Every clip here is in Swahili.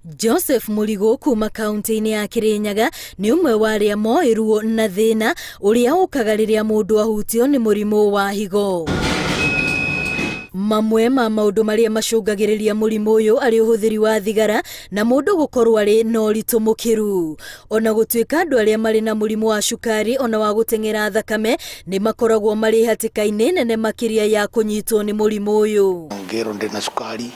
Joseph Mũrigo kuma kaunti-inĩ ya Kirinyaga nĩ ũmwe wa arĩa moĩrwo na thĩna ũrĩa ũkaga rĩrĩa mũndũ ahutio nĩ mũrimũ wa higo. Mamwe ma maũndũ marĩa macũngagĩrĩria mũrimũ ũyũ arĩ ũhũthĩri wa thigara na mũndũ gũkorwo arĩ na ũritũ mũkĩru. Ona gũtuĩka andũ arĩa marĩ na mũrimũ wa cukari ona wa gũteng'era thakame nĩ makoragwo marĩ hatĩka-inĩ nene makĩria ya kũnyitwo nĩ mũrimũ ũyũ. Ngero ndĩ na cukari,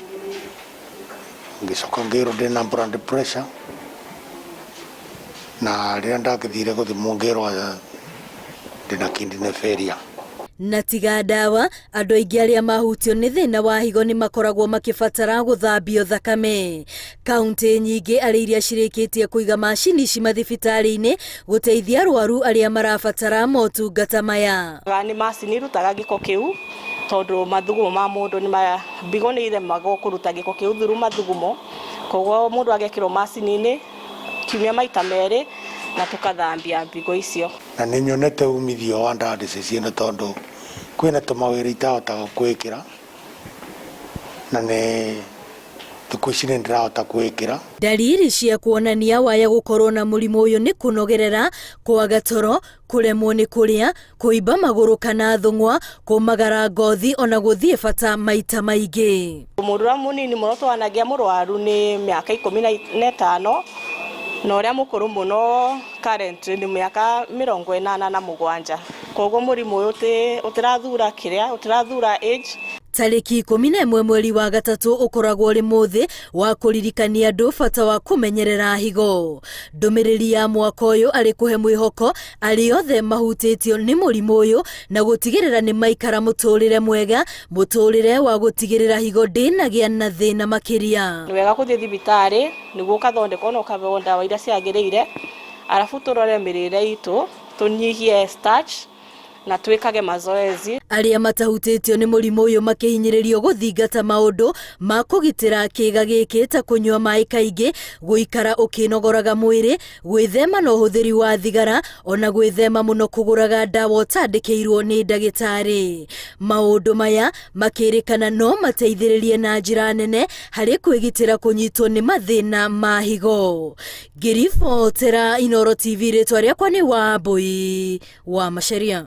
ngicoka ngero ndĩ na blood pressure, na rĩrĩa ndagĩthire gũthimwo ngero ndĩ na kidney failure. Na tiga ndawa, andũ aingĩ arĩa mahutio nĩ thĩna wa higo nĩ makoragwo makĩbatara gũthambio thakame. Kaunti nyingĩ arĩ iria cirĩkĩtie kũiga macini ici mathibitarĩ-inĩ gũteithia arwaru arĩa marabatara motungata maya. Nĩ macini irutaga gĩko kĩu tondũ mathugumo ma mũndũ nĩ mbigo nĩ iremagwo kũruta gĩko kĩu through mathugumo, koguo mũndũ agekĩrwo macini-inĩ kiumia maita merĩ na tukathambia mbigo icio. Na nĩ nyonete umithio wa ndawa ciĩno tondũ kwĩna tũmawĩra itahotaga kwĩkĩra na nĩ thikũ ici nĩ ndĩrahota kwĩkĩra. Ndariri cia kuonania waya gũkorwo na mũrimũ ũyũ nĩ kũnogerera, kwaga toro, kũremwo nĩ kũrĩa, kũimba magũrũ kana thũng'wa, kũmagara ngothi ona gũthiĩ bata maita maingĩ. Mũndũ ũrĩa mũnini mũno twanagia mũrwaru nĩ mĩaka 15 na ũrĩa mũkũrũ mũno current nĩ mĩaka 87. Koguo mũrimũ ũyũ ũtirathura age. Tarĩki 11 mweri wa gatatũ ũkoragwo ũrĩ mũthĩ wa kũririkania andũ bata wa kũmenyerera higo. Ndũmĩrĩri ya mwaka ũyũ arĩ kũhe mwĩhoko arĩ othe mahutĩtio nĩ mũrimũ ũyũ na gũtigĩrĩra nĩ maikara mũtũrĩre mwega, mũtũrĩre wa gũtigĩrĩra higo ndĩnagĩa na thĩna makĩria. Nĩ wega gũthiĩ thibitarĩ nĩguo ũkathondekwo na ũkaheo ndawa iria ciagĩrĩire, arabu tũrore mĩrĩre itũ, tũnyihie starch na twĩkage mazoezi. Arĩa matahutĩtio nĩ mũrimũ ũyũ makĩhinyĩrĩrio gũthingata maũndũ ma kũgitĩra kĩga gĩkĩ ta kũnyua maĩ kaingĩ, gũikara ũkĩnogoraga mwĩrĩ, gwĩthema na ũhũthĩri wa thigara, ona gwĩthema mũno kũgũraga ndawa ũtandĩkĩirwo nĩ ndagĩtarĩ. Maũndũ maya makĩrĩkana no mateithĩrĩrie na njĩra nene harĩ kwĩgitĩra kũnyitwo nĩ mathĩna ma higo. Ngĩribotera Inooro TV, rĩtwa rĩakwa nĩ Wambui wa Macharia.